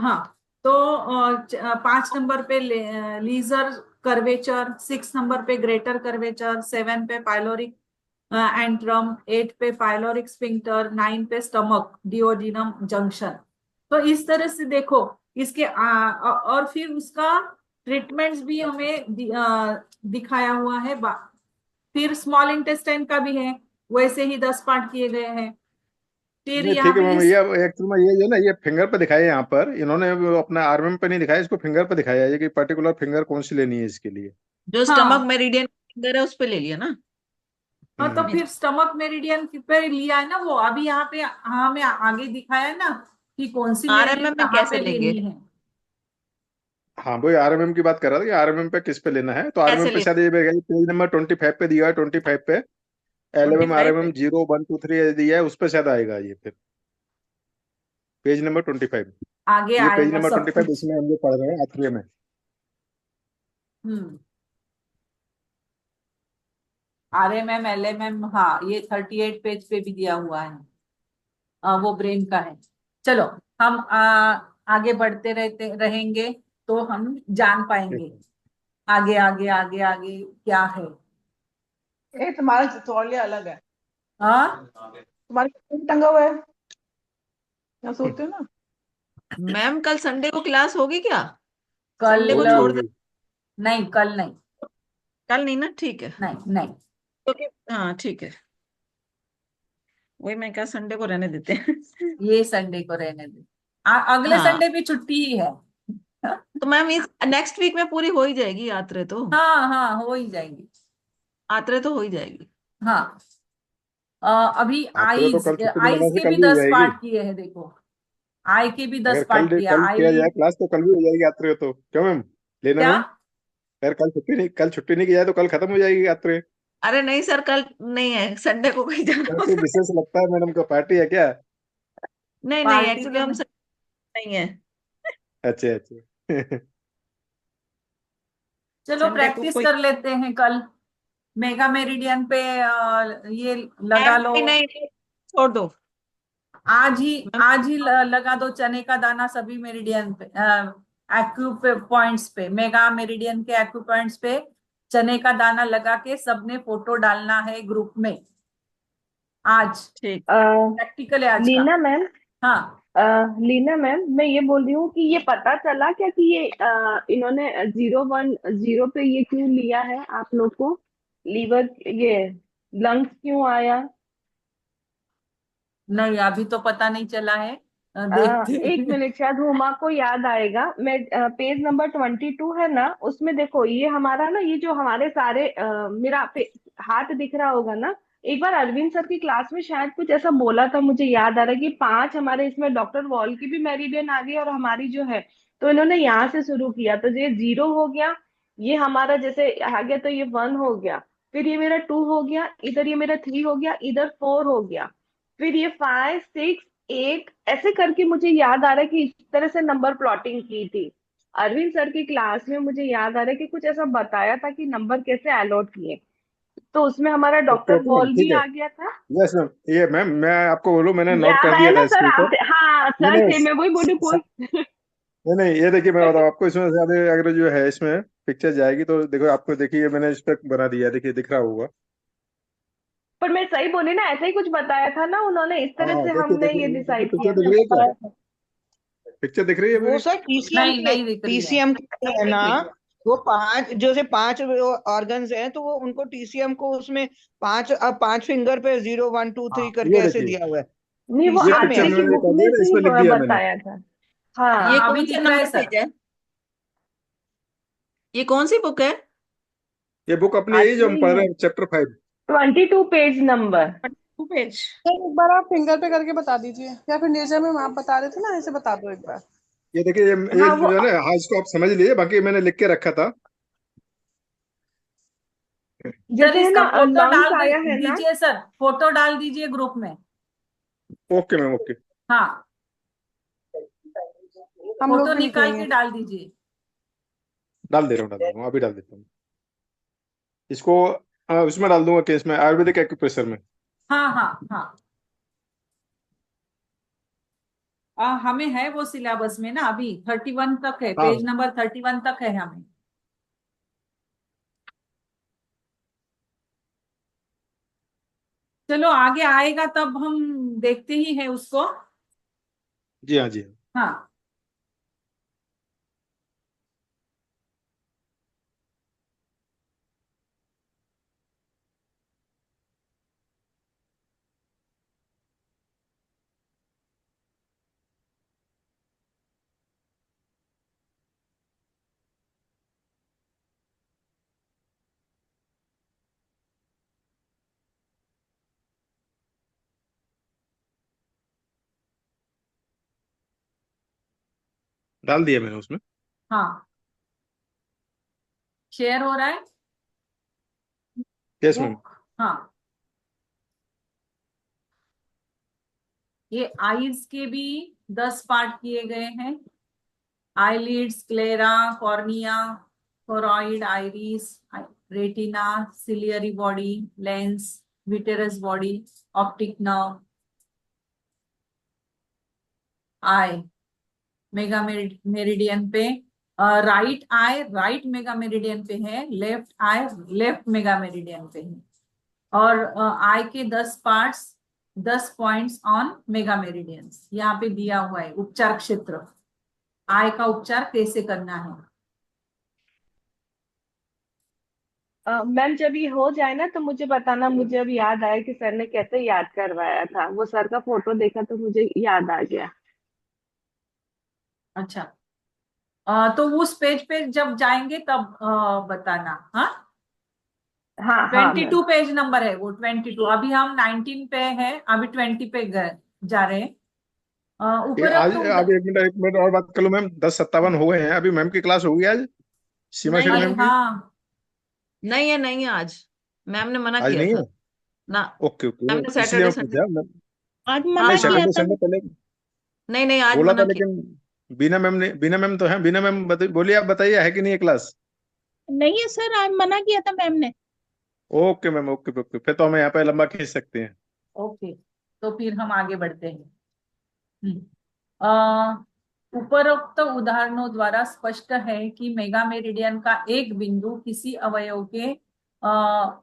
हाँ, तो 5 नंबर पे लीजर कर्वेचर, 6 नंबर पे ग्रेटर कर्वेचर, 7 पे पाइलोरिक एंट्रम, 8 पे पाइलोरिक स्फिंक्टर, 9 पे स्टमक डिओडिनम जंक्शन। तो इस तरह से देखो इसके और फिर उसका ट्रीटमेंट्स भी हमें दिखाया हुआ है। फिर स्मॉल इंटेस्टाइन का भी है, वैसे ही 10 पार्ट किए गए हैं। फिर नहीं यहाँ ठीक है पे मैम, इस ये एक्चुअल में ये जो ना, ये फिंगर पे दिखाया है यहाँ पर इन्होंने, वो अपना आर्म पे नहीं दिखाया, इसको फिंगर पे दिखाया है कि पर्टिकुलर फिंगर कौन सी लेनी है इसके लिए। जो स्टमक हाँ मेरिडियन फिंगर है उस पे ले लिया ना। हाँ, तो हम्म। फिर स्टमक मेरिडियन पे लिया है ना वो, अभी यहाँ पे हमें आगे दिखाया है ना कि कौन सी मेरिडियन आरएमएम में कहाँ कैसे पे लेंगे? लेनी है। हाँ वही आरएमएम की बात कर रहा था कि आरएमएम पे किस पे लेना है, तो आरएमएम कैसे पे ले? शायद ये पेज नंबर 25 पे दिया है, 25 पे ट्वेंटी एलएमएम फाइव पे? आरएमएम 0 1 2 3 दिया है, उस पे शायद आएगा ये फिर पेज नंबर 25। आगे ये पेज आएगा नंबर सब 25 कुछ। इसमें हम जो पढ़ रहे हैं आठवीं में। हम्म। RMM LMM, हाँ ये 38 पेज पे भी दिया हुआ है। वो ब्रेन का है। चलो, हम आगे बढ़ते रहते रहेंगे तो हम जान ठीक पाएंगे है। आगे आगे आगे आगे क्या है। ए तुम्हारा तौलिया अलग है, हाँ, तुम्हारे कहीं टंगा हुआ है, क्या सोते हो ना। मैम कल संडे को क्लास होगी क्या? संडे को कल होगी छोड़ दे। होगी। नहीं, कल नहीं। कल नहीं ना, ठीक है। नहीं नहीं, हाँ ठीक है, वही मैं कहा संडे को रहने देते हैं। ये संडे को रहने दे। अगले हाँ, संडे भी छुट्टी ही है। तो मैम इस नेक्स्ट वीक में पूरी हो ही जाएगी यात्रा तो। हाँ हाँ, हो ही जाएंगी। यात्रा तो हो ही जाएगी। हाँ, अभी आखिर तो आईज कल छुट्टी नहीं आईज होने से के कल भी भी हो 10 पार्ट जाएगी। किए हैं देखो। आई के भी अगर 10 पार्ट किया कल किया आई। जाए क्लास तो कल भी हो जाएगी यात्रा तो, क्यों मैम? लेना क्या? मैम। अगर कल छुट्टी नहीं की जाए तो कल खत्म हो जाएगी यात्रा। अरे नहीं सर, कल नहीं है, संडे को कहीं जाना कल कोई होगा। विशेष लगता है मैडम को, पार्टी है क्या? नहीं नहीं, पार्टी एक्चुअली तो हम नहीं। संडे नहीं है। अच्छा अच्छा। चलो संडे को प्रैक्टिस कोई कर लेते हैं कल। मेगा मेरिडियन पे ये लगा लो। नहीं नहीं नहीं, छोड़ दो। मैम आज ही लगा दो चने का दाना सभी मेरिडियन पे, एक्यू पॉइंट्स पे, मेगा मेरिडियन के एक्यू पॉइंट्स पे चने का दाना लगा के सबने फोटो डालना है ग्रुप में आज। ठीक। अ, प्रैक्टिकल है आज का। लीना मैम, हाँ, लीना मैम, मैं ये बोल रही हूँ कि ये पता चला क्या कि ये इन्होंने 0 1 0 पे ये क्यों लिया है आप लोग को? लीवर, ये लंग्स क्यों आया? नहीं अभी तो पता नहीं चला है, अ, देखते एक हैं। मिनट, शायद हुमा को याद आएगा। मैं पेज नंबर 22 है ना, उसमें देखो ये हमारा ना, ये जो हमारे सारे मेरा हाथ दिख रहा होगा ना। एक बार अरविंद सर की क्लास में शायद कुछ ऐसा बोला था, मुझे याद आ रहा है कि 5 हमारे इसमें डॉक्टर वॉल की भी मेरिडियन आ गई और हमारी जो है, तो इन्होंने यहाँ से शुरू किया, तो ये 0 हो गया, ये हमारा जैसे आ गया, तो ये 1 हो गया, फिर ये मेरा 2 हो गया, इधर ये मेरा 3 हो गया, इधर 4 हो गया, फिर ये 5 6 8 ऐसे करके मुझे याद आ रहा है कि इस तरह से नंबर प्लॉटिंग की थी अरविंद सर की क्लास में। मुझे याद आ रहा है कि कुछ ऐसा बताया था कि नंबर कैसे अलॉट किए, तो उसमें हमारा okay doctor okay ma'am, wall ठीक भी है। आ गया था। यस मैम, ये मैम मैं आपको बोलूँ, मैंने नोट याद कर आया दिया था ना इसके सर ऊपर। आप? हाँ नहीं सर नहीं थे, मैं वही बोलूँ स- कोई। नहीं नहीं, ये देखिए मैं बताऊँ आपको, इसमें ज्यादा अगर जो है इसमें पिक्चर जाएगी तो देखो, आपको देखिए मैंने इस पर बना दिया है, देखिए दिख रहा होगा। पर मैं सही बोली ना, ऐसा ही कुछ बताया था ना उन्होंने, इस हाँ तरह हाँ, से देखिए हमने ये देखिए देखिए, डिसाइड पिक्चर किया दिख था, रही है क्या? बताया था। पिक्चर दिख रही है वो मेरी? सर पीसीएम नहीं के, नहीं दिख रही है। पीसीएम के है ना, नहीं, वो 5 जो से 5 ऑर्गन्स हैं, तो वो उनको टीसीएम को उसमें 5, अब 5 फिंगर पे 0 1 2 3 करके ये ऐसे देखिए, दिया हुआ है। नहीं, वो ये पीसीएम में पिक्चर है आरती की मैंने बुक कर में दिया ना, से ही इसमें लिख दिया मैंने। बताया था। हाँ, ये हाँ अभी कौन सा दिख रहा है नंबर सर। पेज है? ये कौन सी बुक है? ये बुक अपनी यही जो आरती हम ही पढ़ है। रहे हैं, chapter 5। 22 page number. Two page. Sir एक बार आप फिंगर पे करके बता दीजिए, या फिर नीचे में आप बता रहे थे ना, ऐसे बता दो एक बार। ये देखिए, ये हाँ वो जो है ना, हाँ इसको आप समझ लीजिए, बाकी मैंने लिख के रखा था। सर जैसे है इसका ना, फोटो लंग्स डाल आया है ना। दीजिए सर, फोटो डाल दीजिए ग्रुप में। Okay ma'am, okay. हाँ, हम फोटो लोग भी लिख निकाल लेंगे। के डाल दीजिए। डाल दे रहा हूँ, अभी डाल देता हूँ इसको। उसमें डाल दूंगा केस में, आयुर्वेदिक एक्यूप्रेशर में। हाँ हाँ हाँ। हमें है वो सिलेबस में ना, अभी 31 तक है, हाँ पेज नंबर 31 तक है हमें। चलो आगे आएगा तब हम देखते ही है उसको। जी हाँ, जी हाँ। हाँ, डाल दिया मैंने उसमें। हाँ, शेयर हो रहा है यस मैम। बुक। हाँ, ये आईज के भी 10 पार्ट किए गए हैं। Eyelids, sclera, cornea, choroid, iris, retina, ciliary body, lens, vitreous body, optic nerve, eye, mega meridian पे, right eye right mega meridian पे है, left eye left mega meridian पे है। और आई के 10 parts, 10 points on mega meridians यहाँ पे दिया हुआ है। उपचार क्षेत्र, आई का उपचार कैसे करना है। मैम जब ये हो जाए ना तो मुझे बताना, मुझे अब याद आया कि सर ने कैसे याद करवाया था, वो सर का फोटो देखा तो मुझे याद आ गया। अच्छा, तो उस पेज पे जब जाएंगे तब बताना। हाँ, हाँ हाँ मैम। 22 पेज नंबर है वो, 22। अभी हम 19 पे है, अभी 20 पे जा रहे हैं। ये आज उपरोक्त अब एक मिनट और बात कर लो मैम, 10:57 हो गए हैं। अभी मैम की क्लास होगी आज, सीमा नहीं शेठ अरे मैम की? हाँ, नहीं है, नहीं है आज। मैम ने मना आज किया नहीं था है? ना। ओके मैम ओके, ने इसलिए सैटरडे मैं संडे, पूछा आज हाँ मना नहीं, किया हाँ, सैटरडे था। संडे पहले नहीं नहीं, आज बोला था, मना किया। लेकिन बीना मैम तो है, बीना मैम बोलिए, आप बताइए है कि नहीं है क्लास? नहीं है सर, आज मना किया था मैम ने। ओके मैम, ओके ओके, फिर तो हम यहाँ पे लंबा खींच सकते हैं। ओके, तो फिर हम आगे बढ़ते हैं। हम्म। उपरोक्त उदाहरणों द्वारा स्पष्ट है कि मेगा मेरिडियन का एक बिंदु किसी अवयव के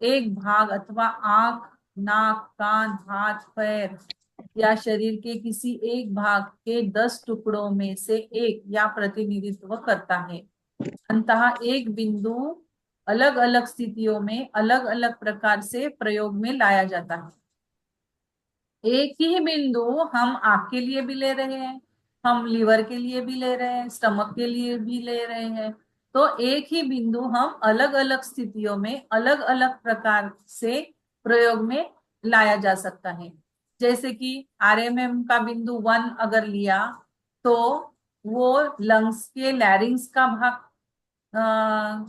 एक भाग अथवा आंख, नाक, कान, हाथ, पैर या शरीर के किसी एक भाग के 10 टुकड़ों में से एक या प्रतिनिधित्व करता है। अंततः एक बिंदु अलग अलग स्थितियों में अलग अलग प्रकार से प्रयोग में लाया जाता है। एक ही बिंदु हम आंख के लिए भी ले रहे हैं, हम लीवर के लिए भी ले रहे हैं, स्टमक के लिए भी ले रहे हैं। तो एक ही बिंदु हम अलग अलग स्थितियों में अलग अलग प्रकार से प्रयोग में लाया जा सकता है। जैसे कि आरएमएम का बिंदु 1 अगर लिया तो वो लंग्स के लैरिंग्स का भाग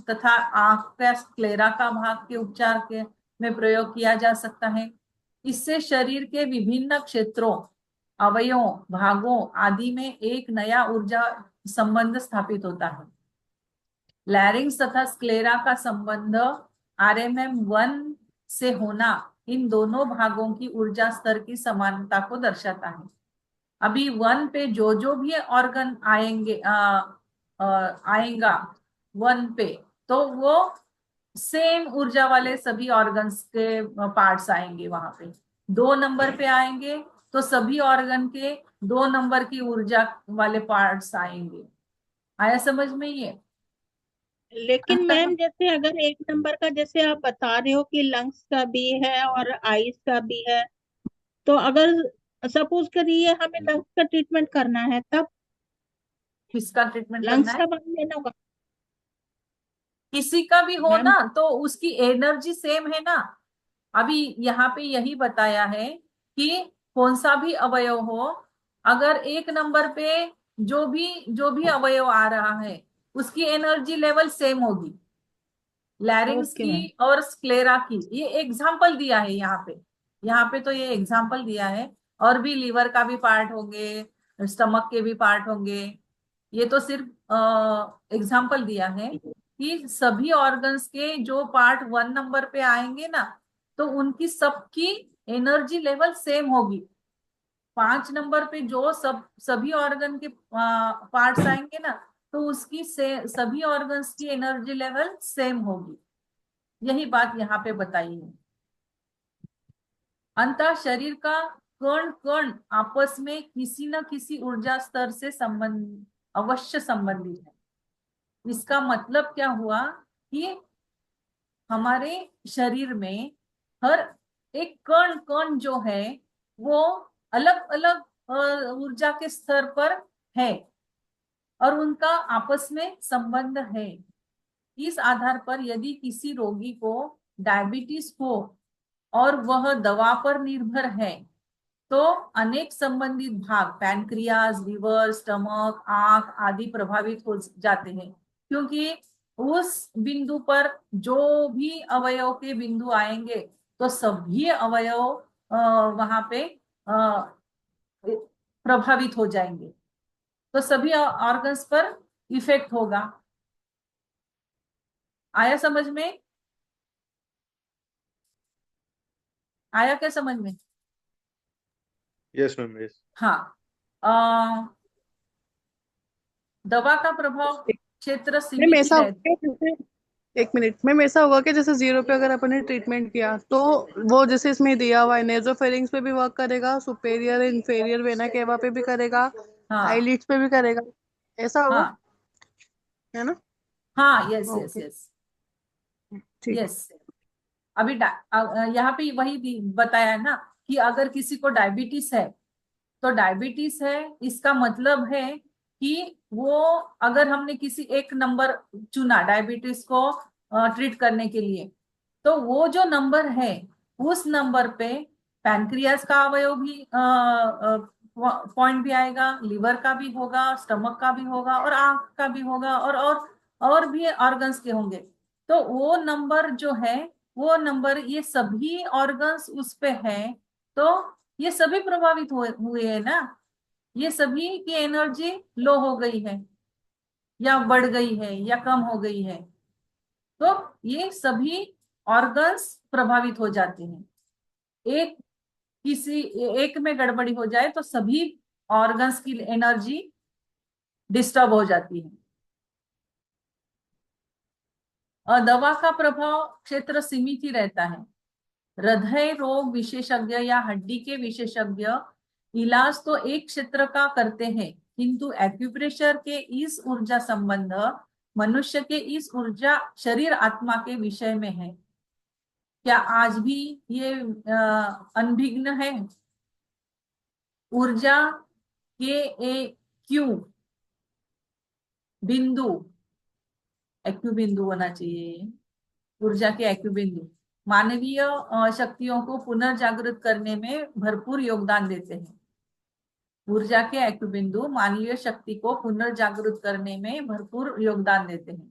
तथा आंख का स्क्लेरा का भाग के उपचार के में प्रयोग किया जा सकता है। इससे शरीर के विभिन्न क्षेत्रों, अवयवों, भागों आदि में एक नया ऊर्जा संबंध स्थापित होता है। लैरिंग्स तथा स्क्लेरा का संबंध आरएमएम 1 से होना इन दोनों भागों की ऊर्जा स्तर की समानता को दर्शाता है। अभी 1 पे जो जो भी ऑर्गन आएंगे आएगा 1 पे, तो वो सेम ऊर्जा वाले सभी ऑर्गन्स के पार्ट्स आएंगे वहां पे। 2 नंबर पे आएंगे तो सभी ऑर्गन के 2 नंबर की ऊर्जा वाले पार्ट्स आएंगे। आया समझ में ये? लेकिन मैम जैसे अगर एक नंबर का जैसे आप बता रहे हो कि लंग्स का भी है और आईज का भी है, तो अगर सपोज करिए हमें लंग्स का ट्रीटमेंट करना है, तब किसका ट्रीटमेंट करना लंग्स है? का बाद लेना होगा किसी का भी हो मैम? ना, तो उसकी एनर्जी सेम है ना। अभी यहाँ पे यही बताया है कि कौन सा भी अवयव हो, अगर एक नंबर पे जो भी अवयव आ रहा है उसकी एनर्जी लेवल सेम होगी। लैरिंग्स ओके की मैम। और स्क्लेरा की ये एग्जाम्पल दिया है यहाँ पे। यहाँ पे तो ये एग्जाम्पल दिया है। और भी लीवर का भी पार्ट होंगे, स्टमक के भी पार्ट होंगे। ये तो सिर्फ एग्जाम्पल दिया है कि सभी ऑर्गन्स के जो पार्ट 1 नंबर पे आएंगे ना, तो उनकी सबकी एनर्जी लेवल सेम होगी। 5 नंबर पे जो सभी ऑर्गन के पार्ट्स आएंगे ना, तो उसकी सभी ऑर्गन्स की एनर्जी लेवल सेम होगी। यही बात यहाँ पे बताई है। अंतः शरीर का कण कण आपस में किसी न किसी ऊर्जा स्तर से अवश्य संबंधित है। इसका मतलब क्या हुआ कि हमारे शरीर में हर एक कण कण जो है वो अलग अलग ऊर्जा के स्तर पर है और उनका आपस में संबंध है। इस आधार पर यदि किसी रोगी को डायबिटीज हो और वह दवा पर निर्भर है, तो अनेक संबंधित भाग पैनक्रियाज, लिवर, स्टमक, आंख आदि प्रभावित हो जाते हैं, क्योंकि उस बिंदु पर जो भी अवयव के बिंदु आएंगे तो सभी अवयव वहां पे प्रभावित हो जाएंगे, तो सभी ऑर्गन्स पर इफेक्ट होगा। आया समझ में? आया क्या समझ में? Yes ma'am, yes. हाँ। दवा का प्रभाव क्षेत्र मैम सीमित ही ऐसा रहता होगा कि जैसे 1 मिनट मैम, ऐसा होगा कि जैसे 0 पे अगर अपन ने ट्रीटमेंट किया तो वो जैसे इसमें दिया हुआ है नेजोफेरिंग्स पे भी वर्क करेगा, सुपेरियर इंफेरियर वेना केवा पे भी करेगा, हाँ आईलिड्स पे भी करेगा, ऐसा होगा, हाँ है ना? हाँ, यस यस ओके, यस ठीक है। यस। अभी यहाँ पे वही बताया है ना कि अगर किसी को डायबिटीज है तो डायबिटीज है, इसका मतलब है कि वो, अगर हमने किसी एक नंबर चुना डायबिटीज को ट्रीट करने के लिए, तो वो जो नंबर है उस नंबर पे पैनक्रियास का अवयव भी पॉइंट भी आएगा, लिवर का भी होगा, स्टमक का भी होगा और आंख का भी होगा और भी ऑर्गन्स के होंगे। तो वो नंबर जो है, वो नंबर, ये सभी ऑर्गन्स उस पे है, तो ये सभी प्रभावित हुए है ना। ये सभी की एनर्जी लो हो गई है या बढ़ गई है या कम हो गई है, तो ये सभी ऑर्गन्स प्रभावित हो जाते हैं। एक किसी एक में गड़बड़ी हो जाए तो सभी ऑर्गन्स की एनर्जी डिस्टर्ब हो जाती है। और दवा का प्रभाव क्षेत्र सीमित ही रहता है। हृदय रोग विशेषज्ञ या हड्डी के विशेषज्ञ इलाज तो एक क्षेत्र का करते हैं, किंतु एक्यूप्रेशर के इस ऊर्जा संबंध मनुष्य के इस ऊर्जा शरीर आत्मा के विषय में है। क्या आज भी ये अनभिज्ञ है? ऊर्जा के ए क्यू बिंदु, एक्यू बिंदु होना चाहिए, ऊर्जा के एक्यू बिंदु मानवीय शक्तियों को पुनर्जागृत करने में भरपूर योगदान देते हैं। ऊर्जा के एक्यू बिंदु मानवीय शक्ति को पुनर्जागृत करने में भरपूर योगदान देते हैं।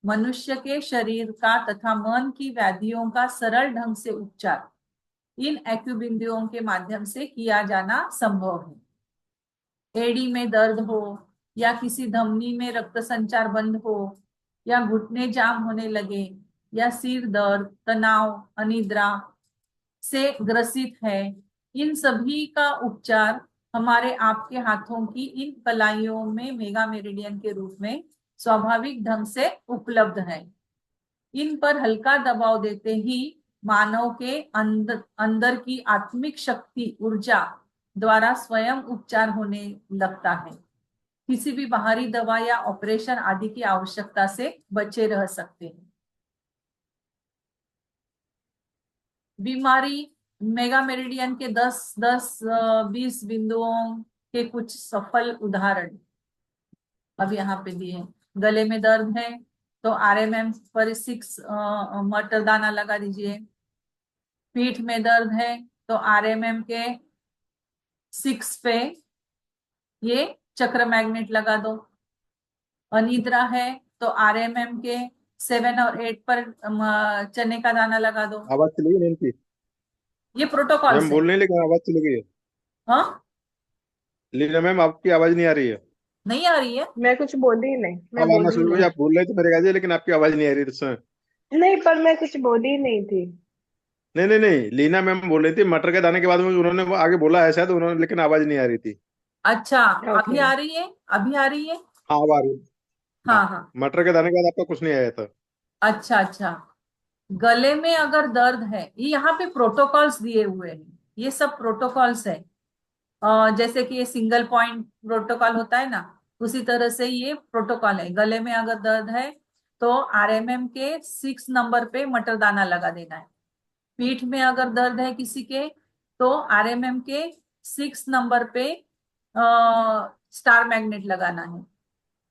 मनुष्य के शरीर का तथा मन की व्याधियों का सरल ढंग से उपचार इन एक्यू बिंदुओं के माध्यम से किया जाना संभव है। एड़ी में दर्द हो या किसी धमनी में रक्त संचार बंद हो या घुटने जाम होने लगे या सिर दर्द, तनाव, अनिद्रा से ग्रसित है, इन सभी का उपचार हमारे आपके हाथों की इन कलाइयों में मेगा मेरिडियन के रूप में स्वाभाविक ढंग से उपलब्ध है। इन पर हल्का दबाव देते ही मानव के अंदर की आत्मिक शक्ति ऊर्जा द्वारा स्वयं उपचार होने लगता है। किसी भी बाहरी दवा या ऑपरेशन आदि की आवश्यकता से बचे रह सकते हैं। बीमारी मेगा मेरिडियन के 10-20 बिंदुओं के कुछ सफल उदाहरण अब यहाँ पे दिए। गले में दर्द है तो RMM पर 6 मटर दाना लगा दीजिए। पीठ में दर्द है तो RMM के 6 पे ये चक्र मैग्नेट लगा दो। अनिद्रा है तो RMM के 7 और 8 पर चने का दाना लगा दो। आवाज चली गई मैम की? ये प्रोटोकॉल मैम से। बोल रही हैं लेकिन आवाज चली गई है। हाँ, लीना मैम, आपकी आवाज नहीं आ रही है। नहीं आ रही है? मैं कुछ बोली ही नहीं, मैं अब आना बोली ही शुरू हुई, नहीं। आप बोल रहे थे मेरे ख्याल से, लेकिन आपकी आवाज नहीं आ रही थी उस समय। नहीं, पर मैं कुछ बोली ही नहीं थी। नहीं नहीं नहीं, लीना मैम बोल रही थी मटर के दाने के बाद में, उन्होंने वो आगे बोला है शायद उन्होंने, लेकिन आवाज नहीं आ रही थी। अच्छा, अभी ओके। आ रही है? अभी आ रही है? हाँ अब आ रही है। हाँ हाँ, हाँ। मटर के दाने के बाद आपका कुछ नहीं आया था। अच्छा अच्छा। गले में अगर दर्द है, ये यहाँ पे प्रोटोकॉल्स दिए हुए हैं, ये सब प्रोटोकॉल्स है। जैसे कि ये सिंगल पॉइंट प्रोटोकॉल होता है ना, उसी तरह से ये प्रोटोकॉल है। गले में अगर दर्द है तो आरएमएम के 6 नंबर पे मटर दाना लगा देना है। पीठ में अगर दर्द है किसी के तो आरएमएम के 6 नंबर पे स्टार मैग्नेट लगाना है।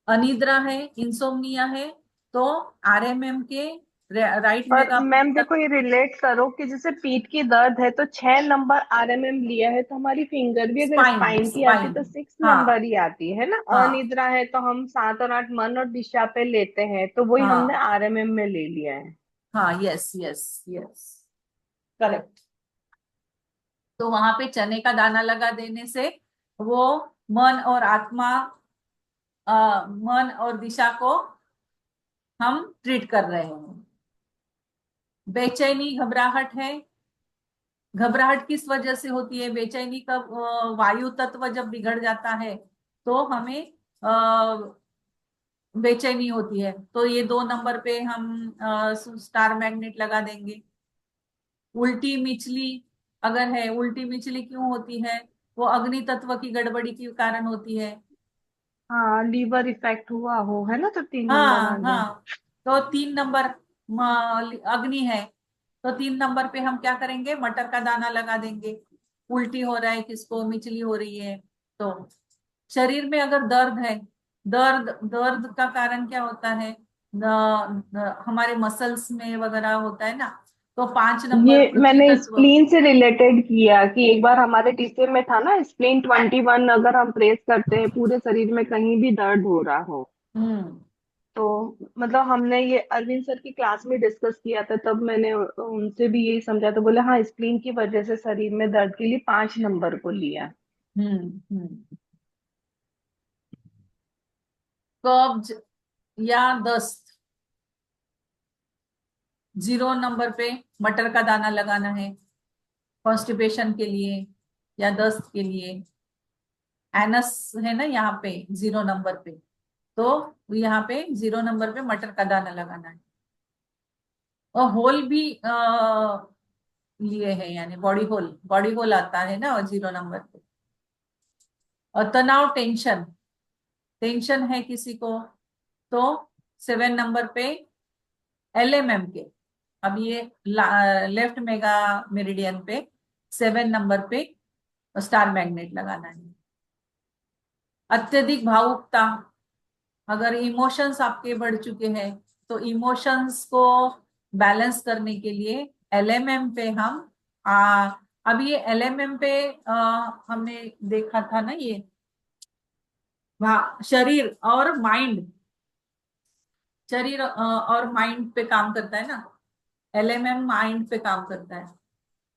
अनिद्रा है, इंसोम्निया है, तो आरएमएम के राइट और मेगा मैम देखो, ये रिलेट करो कि जैसे पीठ की दर्द है तो 6 नंबर आरएमएम लिया है, तो हमारी फिंगर भी अगर स्पाइन स्पाइन की आती स्पाइन। है तो 6 नंबर हाँ ही आती है ना। हाँ अनिद्रा है तो हम 7 और 8 मन और दिशा पे लेते हैं, तो वही हमने हाँ आरएमएम में ले लिया है। हाँ, यस यस यस, करेक्ट। तो वहां पे चने का दाना लगा देने से वो मन और आत्मा, मन और दिशा को हम ट्रीट कर रहे हैं। बेचैनी, घबराहट है। घबराहट किस वजह से होती है? बेचैनी का वायु तत्व जब बिगड़ जाता है तो हमें बेचैनी होती है। तो ये 2 नंबर पे हम स्टार मैग्नेट लगा देंगे। उल्टी मिचली अगर है, उल्टी मिचली क्यों होती है? वो अग्नि तत्व की गड़बड़ी के कारण होती है। हाँ, लीवर इफेक्ट हुआ हो, है ना, तो 3 नंबर आ हाँ गया। हाँ। तो 3 नंबर अग्नि है, तो 3 नंबर पे हम क्या करेंगे? मटर का दाना लगा देंगे। उल्टी हो रहा है किसको, मिचली हो रही है तो। शरीर में अगर दर्द है, दर्द दर्द का कारण क्या होता है? हमारे मसल्स में वगैरह होता है ना, तो 5 नंबर ये पृथ्वी मैंने तत्व। स्प्लीन से रिलेटेड किया कि एक बार हमारे टीचर में था ना, स्प्लीन 21 अगर हम प्रेस करते हैं पूरे शरीर में कहीं भी दर्द हो रहा हो, हम्म। तो मतलब हमने ये अरविंद सर की क्लास में डिस्कस किया था, तब मैंने उनसे भी यही समझा, तो बोले हाँ, स्प्लीन की वजह से शरीर में दर्द के लिए 5 नंबर को लिया। हम्म। कब्ज या दस्त, 0 नंबर पे मटर का दाना लगाना है, कॉन्स्टिपेशन के लिए या दस्त के लिए। एनस है ना यहाँ पे 0 नंबर पे, तो यहाँ पे 0 नंबर पे मटर का दाना लगाना है। और होल भी लिए है, यानी बॉडी होल, बॉडी होल आता है ना 0 नंबर पे। और तनाव, टेंशन, टेंशन है किसी को तो 7 नंबर पे एलएमएम के, अब ये लेफ्ट मेगा मेरिडियन पे 7 नंबर पे स्टार मैग्नेट लगाना है। अत्यधिक भावुकता, अगर इमोशंस आपके बढ़ चुके हैं तो इमोशंस को बैलेंस करने के लिए एलएमएम पे हम अब ये एलएमएम पे हमने देखा था ना, ये शरीर और माइंड, शरीर और माइंड पे काम करता है ना, एलएमएम माइंड पे काम करता है।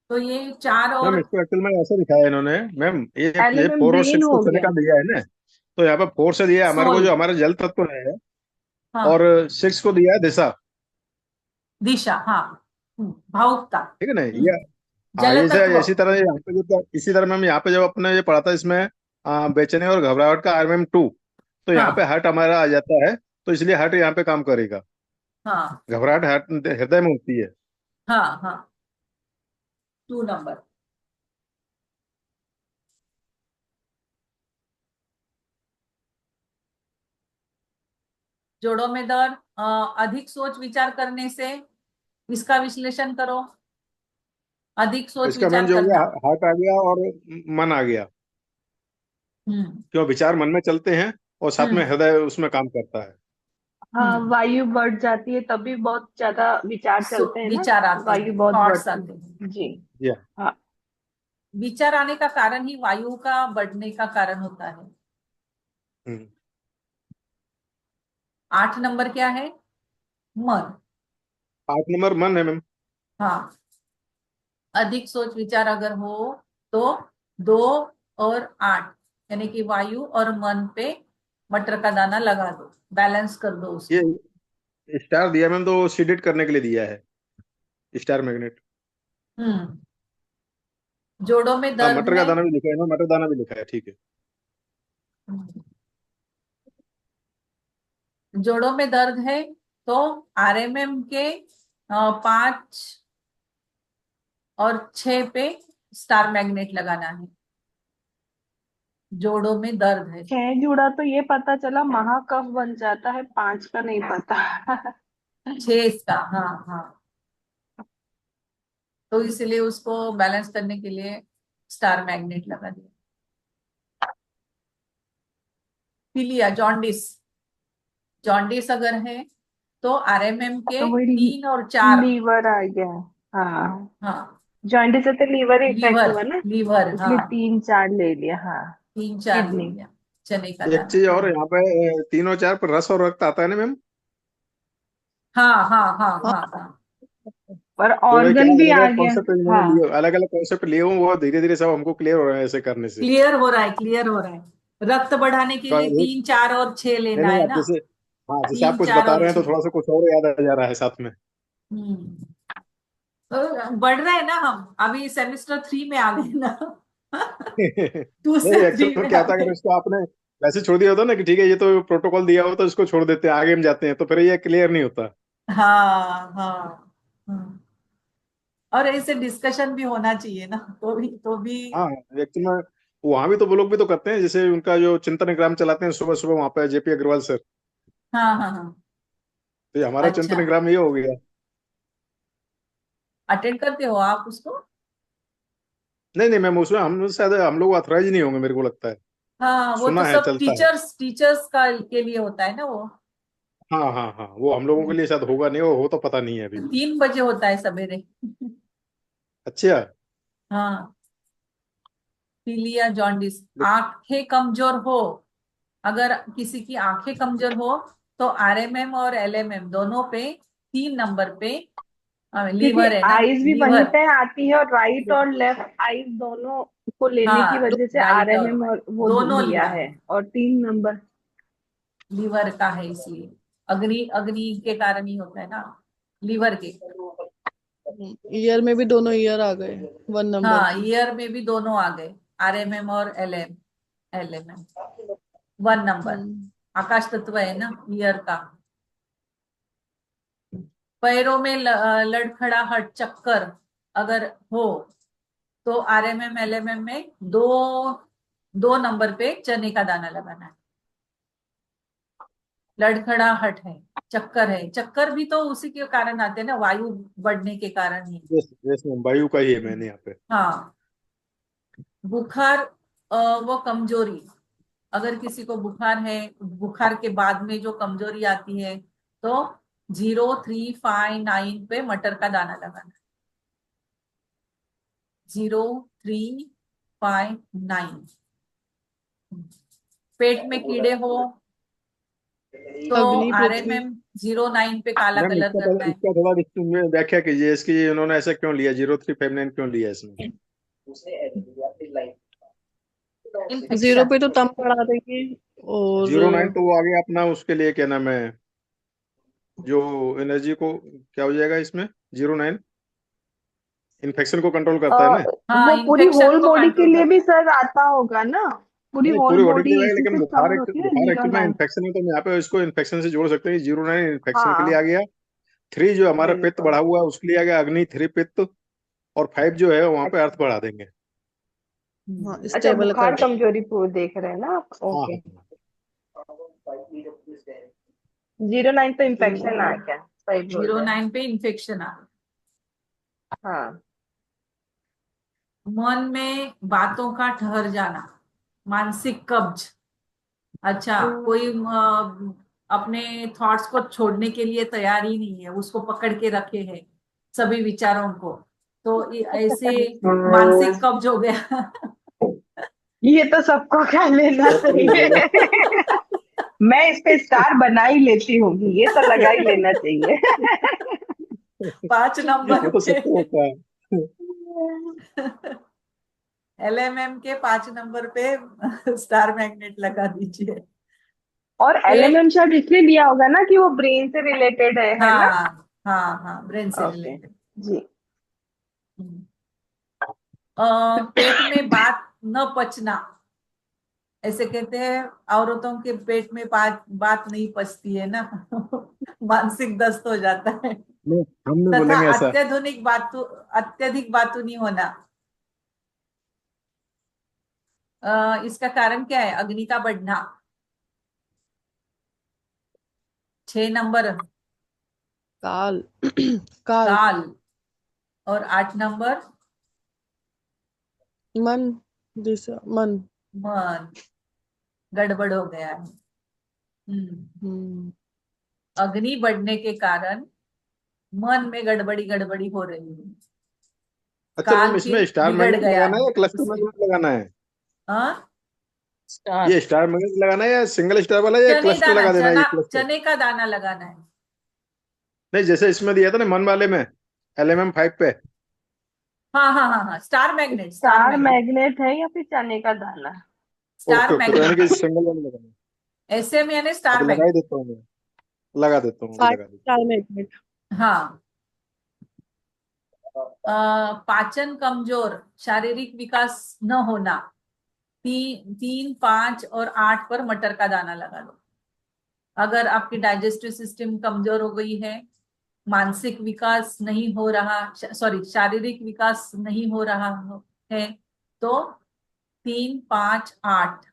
तो ये 4 मैम और इसको एक्चुअल में ऐसा दिखाया है इन्होंने मैम, ये एलएमएम 4 और 6 ब्रेन को हो चने गया। का दिया है ना, तो यहाँ पे 4 से दिया है हमारे को सोल। जो हमारा जल तत्व है, हाँ, और 6 को दिया है दिशा। दिशा, हाँ। भावुकता। ठीक है ना हम्म, ये। हाँ जल इसे तत्व। इसी तरह यहाँ पे जो, इसी तरह मैम यहाँ पे जब अपने ये पढ़ा था इसमें बेचैनी और घबराहट का RMM 2, तो यहाँ पे हाँ हार्ट हमारा आ जाता है, तो इसलिए हार्ट यहाँ पे काम करेगा। हाँ घबराहट हार्ट हृदय में होती है। हाँ हाँ, 2 नंबर। जोड़ों में दर्द, अधिक सोच विचार करने से, इसका विश्लेषण करो। अधिक तो सोच इसका मैम विचार जो हो गया, करना। हार्ट आ गया और मन आ गया, हम्म क्यों विचार मन में चलते हैं और साथ में हम्म हृदय उसमें काम करता है। हाँ, हम्म। वायु बढ़ जाती है तभी बहुत ज्यादा विचार चलते हैं ना, विचार आते वायु हैं, बहुत थॉट्स बढ़ती आते हैं। है जी। या हाँ। विचार आने का कारण ही वायु का बढ़ने का कारण होता है। हम्म, 8 नंबर क्या है? मन। 8 नंबर मन है मैम। हाँ, अधिक सोच विचार अगर हो तो 2 और 8, यानी कि वायु और मन पे मटर का दाना लगा दो, बैलेंस कर दो उसको। ये स्टार दिया मैम तो सीडेट करने के लिए दिया है, स्टार मैग्नेट। जोड़ों में हाँ, दर्द मटर का है। दाना भी लिखा है ना, मटर दाना भी लिखा है, ठीक है। जोड़ों में दर्द है तो आरएमएम के 5 और 6 पे स्टार मैग्नेट लगाना है। जोड़ों में दर्द है। 6 जुड़ा तो ये पता चला महाकफ बन जाता है, 5 का नहीं पता। 6 इसका, हाँ हाँ, तो इसलिए उसको बैलेंस करने के लिए स्टार मैग्नेट लगा दिया। पीलिया, जॉन्डिस, जॉन्डिस अगर है तो आरएमएम के तो वही 3 और 4। लीवर आ गया। हाँ, हाँ, जॉइंटिस से तो लीवर इफेक्ट लीवर, हुआ ना, लीवर, इसलिए हाँ, 3 4 ले लिया। हाँ, 3 4 ले किडनी। लिया। चने का एक दाना, चीज और हाँ यहाँ पे 3 और 4 पर रस और रक्त आता है ना मैम। हाँ हाँ हाँ हाँ, हाँ हाँ। और तो मैं क्या ऑर्गन भी अलग आ अलग गया। कॉन्सेप्ट मैंने हाँ, लिए, अलग अलग कॉन्सेप्ट लिए हूँ, वो धीरे धीरे सब हमको क्लियर हो रहा है ऐसे करने से। क्लियर हो रहा है, क्लियर हो रहा है। रक्त बढ़ाने के तो लिए एक 3 4 और 6 नहीं लेना नहीं, है आप ना। जैसे, हाँ जैसे आप 3 कुछ 4 बता और रहे हैं तो 6। थोड़ा सा कुछ और याद आ जा रहा है साथ में। हम्म, तो बढ़ रहे हैं ना हम, अभी सेमेस्टर 3 में आ गए ना। 2 नहीं, से एक्चुअल 3 में में क्या आ था, अगर गए। इसको आपने वैसे छोड़ दिया होता ना कि ठीक है ये तो प्रोटोकॉल दिया हो तो इसको छोड़ देते हैं, आगे हम जाते हैं, तो फिर ये क्लियर नहीं होता। हाँ हाँ। और ऐसे डिस्कशन भी होना चाहिए ना, तो भी हाँ, एक्चुअल में वहां भी तो वो लोग भी तो करते हैं, जैसे उनका जो चिंतन ग्राम चलाते हैं सुबह सुबह वहां पे जेपी अग्रवाल सर। हाँ हाँ हाँ। तो ये हमारा अच्छा, चिंतन ग्राम ये हो गया। अटेंड करते हो आप उसको? नहीं नहीं मैम, उसमें हम शायद हम लोग ऑथराइज नहीं होंगे, मेरे को लगता है। हाँ, वो तो सुना है, सब चलता है। टीचर्स टीचर्स का के लिए होता है ना वो। हाँ हाँ हाँ, वो हम लोगों के लिए शायद होगा नहीं, वो हो तो पता नहीं है अभी। 3 बजे होता है सवेरे। अच्छा। हाँ, पीलिया जॉन्डिस, ले- आंखें कमजोर हो, अगर किसी की आंखें कमजोर हो तो आरएमएम और एलएमएम दोनों पे 3 नंबर पे, क्योंकि लीवर है ना, आईज भी वहीं लीवर। पे आती है, और राइट और लेफ्ट आईज दोनों को लेने की हाँ, वजह से राइट और आरएमएम और वो दोनों लिया लिया है, है, और 3 नंबर। लीवर का है इसलिए। अग्नि, अग्नि के कारण ही होता है ना, लीवर के। ईयर में भी दोनों ईयर आ गए 1 नंबर हाँ, की। ईयर में भी दोनों आ गए, आरएमएम और एलएमएम 1 नंबर। हम्म, आकाश तत्व है ना ईयर का। पैरों में लड़खड़ाहट, चक्कर अगर हो तो आरएमएम एलएमएम में 2 नंबर पे चने का दाना लगाना है। लड़खड़ाहट है, चक्कर है, चक्कर भी तो उसी के कारण आते हैं ना, वायु बढ़ने के कारण ही। यस यस मैम, वायु का ही है मैंने यहाँ पे। हाँ, बुखार, वो कमजोरी, अगर किसी को बुखार है, बुखार के बाद में जो कमजोरी आती है तो 0359 पे मटर का दाना लगाना। 0359। पेट में कीड़े हो तो अग्नि पृथ्वी। आरएमएम 09 पे काला मैम कलर करना है। इसका थोड़ा इसमें व्याख्या कीजिए इसकी, उन्होंने ऐसा क्यों लिया, 0359 क्यों लिया इसमें। 0 इन्फेक्शन। पे तो तम पड़ा देंगे। और 09 तो वो आगे अपना उसके लिए क्या नाम है, जो एनर्जी को क्या हो जाएगा इसमें, 09 इन्फेक्शन को कंट्रोल करता है ना। हाँ, वो पूरी इन्फेक्शन होल को बॉडी के कंट्रोल लिए कर। भी सर आता होगा ना, पूरी नहीं, होल पूरी बॉडी के लिए बॉडी आएगा, इसी लेकिन से बुखार कवर होती है बुखार जीरो एक्चुअल में नाइन इन्फेक्शन है, तो यहाँ पे इसको इन्फेक्शन से जोड़ सकते हैं। 09 इन्फेक्शन के लिए हाँ, आ गया, 3 जो हमारा पित्त बिल्कुल। बढ़ा हुआ है उसके लिए आ गया, अग्नि 3 पित्त, और 5 जो है वहां पे अर्थ अच्छा, बढ़ा देंगे। हाँ, अच्छा, स्टेबल कर बुखार दे। कमजोरी पूरी देख रहे हैं ना आप? हाँ ओके। हाँ। 09 तो इन्फेक्शन आ गया, सही बोल रहे हैं। 09 पे इन्फेक्शन आ गया। हाँ, मन में बातों का ठहर जाना, मानसिक कब्ज। अच्छा, कोई अपने थॉट्स को छोड़ने के लिए तैयार ही नहीं है, उसको पकड़ के रखे है सभी विचारों को, तो ऐसे मानसिक कब्ज हो गया। ये तो सबको क्या लेना चाहिए। मैं इस पे स्टार बना ही लेती हूँ, ये तो लगा ही लेना चाहिए। 5 नंबर वो तो पे। सबको होता है। एलएमएम के 5 नंबर पे स्टार मैग्नेट लगा दीजिए। और पेट, एलएमएम शायद इसलिए दिया होगा ना कि वो ब्रेन से रिलेटेड है ना? हाँ हाँ हाँ, ब्रेन से ओके रिलेटेड। जी। पेट में बात न पचना, ऐसे कहते हैं औरतों के पेट में बात नहीं पचती है ना। मानसिक दस्त हो जाता है। नहीं, हम नहीं तथा बोलेंगे ऐसा। अत्यधिक बातूनी होना। इसका कारण क्या है? अग्नि का बढ़ना। 6 नंबर काल काल काल, और 8 नंबर मन दिशा मन। मन। गड़बड़ हो गया है। हम्म अग्नि बढ़ने के कारण मन में गड़बड़ी गड़बड़ी हो रही है। अच्छा मैम, काल इसमें फिर स्टार बिगड़ मैग्नेट गया लगाना है है या क्लस्टर इसलिए। मैग्नेट लगाना है? हाँ, स्टार। ये स्टार मैग्नेट लगाना है या सिंगल स्टार वाला, या क्लस्टर लगा देना है, ये क्लस्टर? चने का दाना लगाना है। नहीं, जैसे इसमें दिया था ना मन वाले में, LMM5 पे। हाँ हाँ हाँ हाँ, star magnet, star star magnet, magnet है या फिर चने का दाना? स्टार ओके ओके, तो यानी कि मैग्नेट। सिंगल वाला लगाना है। ऐसे में यानी स्टार अब लगा ही मैग्नेट। देता हूँ मैं, लगा देता हूँ, अभी 5 लगा देता स्टार मैग्नेट। हाँ। पाचन कमजोर, शारीरिक विकास न होना। 3, 5 और 8 पर मटर का दाना लगा लो। अगर आपकी डाइजेस्टिव सिस्टम कमजोर हो गई है, मानसिक विकास नहीं हो रहा, सॉरी शारीरिक विकास नहीं हो रहा है, तो 3, 5, 8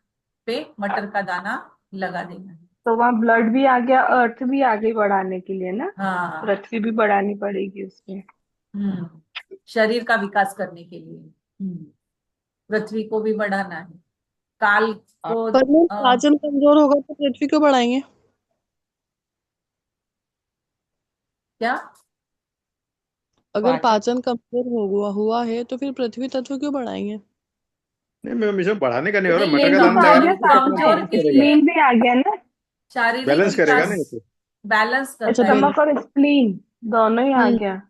पे मटर का दाना लगा देना है। तो वहां ब्लड भी आ गया, अर्थ भी आ गई बढ़ाने के लिए ना, हाँ। पृथ्वी भी बढ़ानी पड़ेगी उसमें। शरीर का विकास करने के लिए। पृथ्वी को भी बढ़ाना है। काल को पर वो पाचन कमजोर होगा तो पृथ्वी क्यों बढ़ाएंगे? क्या? अगर पाचन। पाचन कमजोर हुआ है तो फिर पृथ्वी तत्व क्यों बढ़ाएंगे? नहीं मैम, इसमें बढ़ाने का नहीं हो रहा, नहीं, मटर ये का तो दाना आ लगाने गया से कुछ अपना कमजोर सामने, बैलेंस के करेगा, लिए स्प्लीन भी आ गया ना। शारीरिक बैलेंस करेगा ना विकास ये तो। बैलेंस अच्छा करता है। फिर स्टमक और स्प्लीन दोनों ही आ हम्म गया।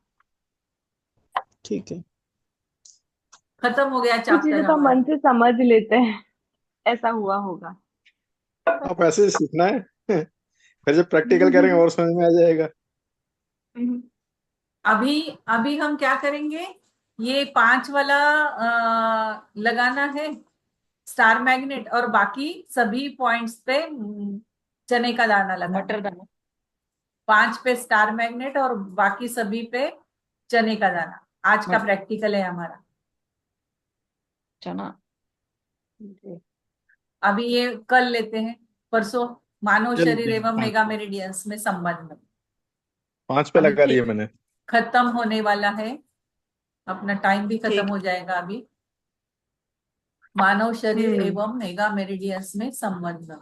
ठीक है। खत्म हो गया कुछ चैप्टर चीजें तो हमारा। मन से समझ लेते हैं, ऐसा हुआ होगा। आप ऐसे ही सीखना है। फिर जब प्रैक्टिकल करेंगे और समझ में आ जाएगा। अभी अभी हम क्या करेंगे? ये 5 वाला लगाना है, स्टार मैग्नेट, और बाकी सभी पॉइंट्स पे चने का दाना लगाना मटर है। दाना। 5 पे स्टार मैग्नेट और बाकी सभी पे चने का दाना। आज का मटर प्रैक्टिकल है हमारा। चना। अभी ये कल लेते हैं, परसों मानव चलिए शरीर ठीक है, एवं 5 मेगा पे, मेरिडियंस में संबंध। 5 पे अभी लगा दिए मैंने। खत्म होने वाला है, अपना टाइम भी खत्म ठीक। हो जाएगा अभी। मानव शरीर हम्म एवं मेगा मेरिडियंस में संबंध,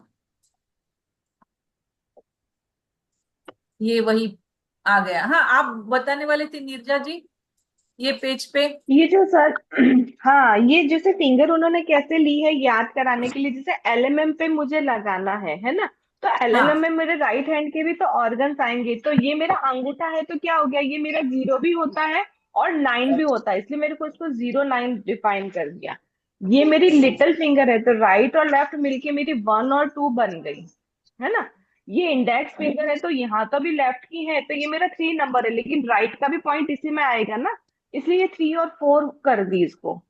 ये वही आ गया। हाँ, आप बताने वाले थे नीरजा जी, ये पेज पे। ये जो सर हाँ, ये जैसे फिंगर उन्होंने कैसे ली है याद कराने के लिए, जैसे एलएमएम पे मुझे लगाना है ना, तो एलएमएम हाँ में मेरे राइट हैंड के भी तो ऑर्गन्स आएंगे, तो ये मेरा अंगूठा है तो क्या हो गया, ये मेरा 0 भी होता है और 9 भी होता है, इसलिए मेरे को इसको 0, 9 डिफाइन कर दिया। ये मेरी लिटिल फिंगर है, तो राइट और लेफ्ट मिलके मेरी 1 और 2 बन गई, है ना। ये इंडेक्स फिंगर है, तो यहाँ तो भी लेफ्ट की है, तो ये मेरा 3 नंबर है, लेकिन राइट का भी पॉइंट इसी में आएगा ना, इसलिए ये 3 और 4 कर दी इसको।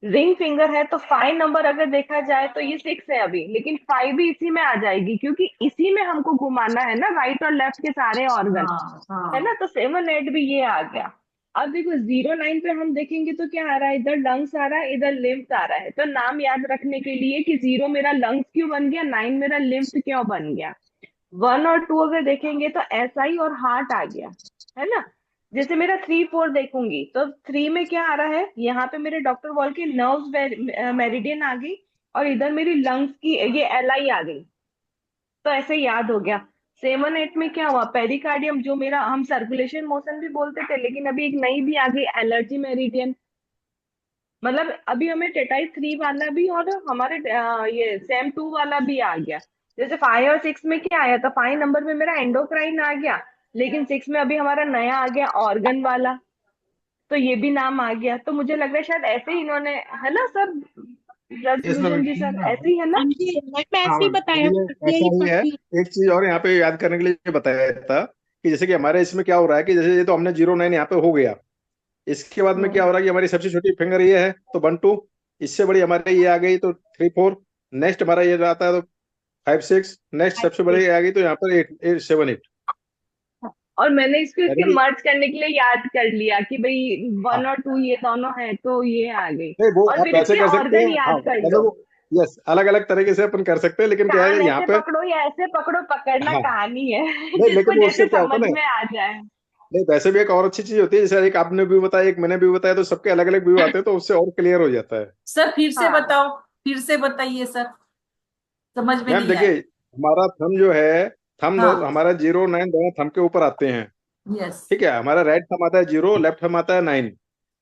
रिंग फिंगर है, तो 5 नंबर अगर देखा जाए तो ये 6 है अभी, लेकिन 5 भी इसी में आ जाएगी, क्योंकि इसी में हमको घुमाना है ना राइट और लेफ्ट के सारे ऑर्गन, हाँ है ना। हाँ। तो 7, 8 भी ये आ गया। अब देखो 0, 9 पे हम देखेंगे तो क्या आ रहा है, इधर लंग्स आ रहा है, इधर लिम्फ आ रहा है, तो नाम याद रखने के लिए कि 0 मेरा लंग्स क्यों बन गया, 9 मेरा लिम्फ क्यों बन गया। 1 और 2 अगर देखेंगे तो एसआई और हार्ट आ गया, है ना। जैसे मेरा 3, 4 देखूंगी तो 3 में क्या आ रहा है, यहाँ पे मेरे डॉक्टर वॉल की नर्व्स मेरिडियन आ गई, और इधर मेरी लंग्स की ये एलआई आ गई, तो ऐसे याद हो गया। 7, 8 में क्या हुआ, पेरिकार्डियम, जो मेरा हम सर्कुलेशन मोशन भी बोलते थे, लेकिन अभी एक नई भी आ गई, एलर्जी मेरिडियन। मतलब अभी हमें टेटाई 3 वाला भी और हमारे ये सेम 2 वाला भी आ गया। जैसे 5 और 6 में क्या आया था, 5 नंबर में मेरा एंडोक्राइन आ गया, लेकिन 6 में अभी हमारा नया आ गया ऑर्गन वाला, तो ये भी नाम आ गया। तो मुझे लग रहा है शायद ऐसे ही इन्होंने, है ना सर, ब्लड इसमें फ्यूजन जी सर, ऐसे ही है ना। हाँ जी, मैं हाँ ऐसे ही मैम, बताया ये करती है, ऐसा ये ही है। पढ़ती है। एक चीज और यहाँ पे याद करने के लिए बताया था कि जैसे कि हमारे इसमें क्या हो रहा है कि जैसे ये तो हमने 0, 9 यहाँ पे हो गया, इसके बाद में क्या हो रहा है कि हमारी सबसे छोटी फिंगर ये है तो 1 2, इससे बड़ी हमारे ये आ गई तो 3 4, नेक्स्ट हमारा ये आता है तो 5 6, नेक्स्ट सबसे बड़ी ये आ गई तो यहाँ पर 8 7 8। और मैंने इसको यानी इसके कि मर्ज करने के लिए याद कर लिया कि भाई 1 हाँ, और 2 ये दोनों है तो ये आ गई। नहीं वो और आप फिर वैसे इसके कर सकते ऑर्गन हैं, हाँ याद कर मतलब लो। वो यस अलग अलग तरीके से अपन कर सकते हैं, लेकिन क्या कान है यहाँ ऐसे पे पकड़ो या ऐसे पकड़ो, पकड़ना हाँ कहानी है नहीं, जिसको लेकिन वो उससे जैसे क्या होता समझ है ना, में आ जाए। नहीं वैसे भी एक और अच्छी चीज होती है, जैसे एक आपने व्यू बताया एक मैंने व्यू बताया तो सबके अलग अलग व्यू आते हैं तो उससे और क्लियर हो जाता है। सर फिर से हाँ बताओ, फिर से बताइए सर, समझ में मैम नहीं आया। देखिए हमारा थंब जो है, थंब हाँ, हमारा 0 9 दोनों थंब के ऊपर आते हैं, यस ठीक है। हमारा राइट थंब आता है 0, लेफ्ट थंब आता है 9।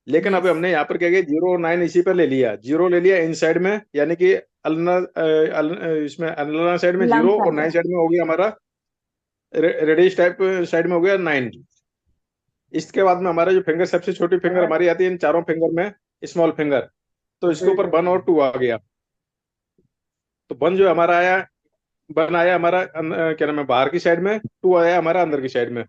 लेकिन अभी यस, हमने यहाँ पर क्या किया, 0 9 इसी पर ले लिया, 0 ले लिया इन साइड में, यानी कि इसमें अल्ना साइड में लंग 0 और 9 साइड। साइड में हो गया हमारा रेडिश टाइप साइड में हो गया 9। इसके बाद में हमारा जो फिंगर सबसे छोटी फिंगर हमारी आती है इन चारों फिंगर में, स्मॉल फिंगर, तो इसके ऊपर 1 और 2 आ गया। तो 1 जो हमारा आया, 1 आया हमारा क्या नाम है बाहर की साइड में, 2 आया हमारा अंदर की साइड में।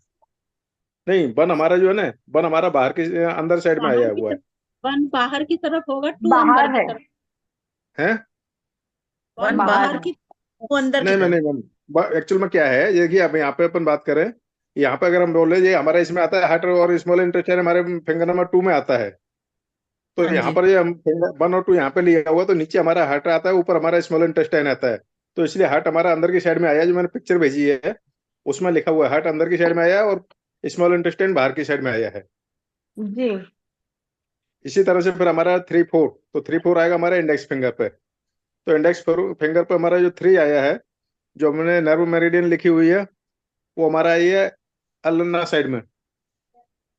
नहीं 1 हमारा जो है ना, 1 हमारा बाहर की अंदर साइड में बाहर आया की हुआ है। तरफ 1 बाहर की तरफ होगा, 2 अंदर बाहर की है। तरफ। हैं 1 बाहर बाहर है। की, 2 अंदर की नहीं तरफ। नहीं मैम, एक्चुअल में क्या है ये कि अब यहाँ पे अपन बात करें, यहाँ पे अगर हम बोले ये हमारा इसमें आता है हार्ट और स्मॉल इंटेस्टाइन हमारे फिंगर नंबर 2 में आता है, तो हाँ यहाँ जी, पर ये हम फिंगर 1 और 2 यहाँ पे लिया हुआ, तो नीचे हमारा हार्ट आता है, ऊपर हमारा स्मॉल इंटेस्टाइन आता है, तो इसलिए हार्ट हमारा अंदर की साइड में आया। जो मैंने पिक्चर भेजी है उसमें लिखा हुआ है हार्ट अंदर की साइड में आया है और स्मॉल इंटेस्टाइन बाहर की साइड में आया है। जी। इसी तरह से फिर हमारा 3 4, तो 3 4 आएगा हमारे इंडेक्स फिंगर पे, तो इंडेक्स फिंगर पे हमारा जो 3 आया है, जो हमने नर्व मेरिडियन लिखी हुई है वो हमारा आई है अल्ना साइड में,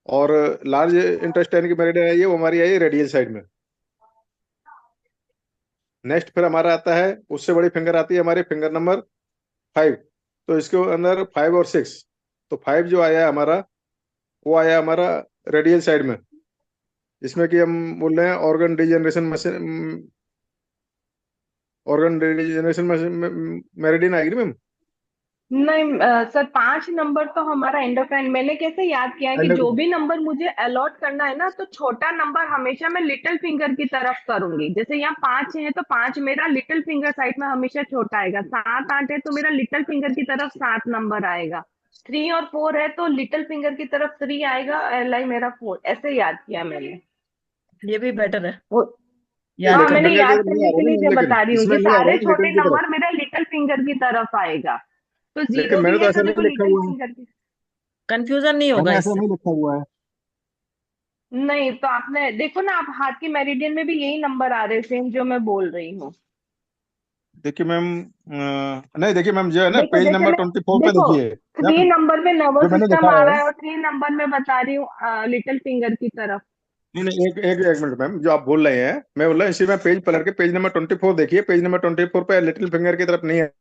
और लार्ज इंटेस्टाइन की मेरिडियन आई है वो हमारी आई है रेडियल साइड में। नेक्स्ट फिर हमारा आता है, उससे बड़ी फिंगर आती है हमारी फिंगर नंबर 5, तो इसके अंदर 5 और 6, तो 5 जो आया है हमारा वो आया हमारा रेडियल साइड में, इसमें कि हम बोल रहे हैं organ degeneration machine, organ degeneration meridian आएगी मैम। नहीं सर 5 नंबर तो हमारा एंडोक्राइन। मैंने कैसे याद किया है कि जो भी नंबर मुझे अलॉट करना है ना, तो छोटा नंबर हमेशा मैं लिटिल फिंगर की तरफ करूंगी। जैसे यहाँ 5 है तो 5 मेरा लिटिल फिंगर साइड में हमेशा छोटा आएगा। 7 8 है तो मेरा लिटिल फिंगर की तरफ 7 नंबर आएगा। 3 और 4 है तो लिटिल फिंगर की तरफ 3 आएगा, LI मेरा 4। ऐसे याद किया मैंने। ये भी बेटर है वो ये याद हाँ, लिटिल मैंने करना। फिंगर की याद तरफ नहीं करने आ के रहा लिए ना क्या मैम, लेकिन बता रही हूँ इसमें कि नहीं आ रहा सारे है छोटे लिटिल की तरफ। नंबर मेरा लिटिल फिंगर की तरफ आएगा। तो लेकिन 0 मैंने भी तो है ऐसा तो नहीं देखो लिखा लिटिल हुआ है, फिंगर की। कंफ्यूजन नहीं होगा मैंने ऐसा इससे। नहीं लिखा हुआ है। नहीं तो आपने देखो ना, आप हाथ की मेरिडियन में भी यही नंबर आ रहे सेम जो मैं बोल रही हूँ। देखिए मैम, नहीं देखिए मैम जो है ना देखो पेज जैसे नंबर मैं 24 पे देखो देखिए, 3 नंबर पे नर्वस जो मैंने सिस्टम लिखा आ है। रहा है और 3 नंबर में बता रही हूँ लिटिल फिंगर की तरफ। नहीं नहीं एक एक एक मिनट मैम, जो आप बोल रहे हैं मैं बोल रहा हूँ इसी में पेज पलट के पेज नंबर 24 देखिए, पेज नंबर 24 पे लिटिल फिंगर की तरफ नहीं है।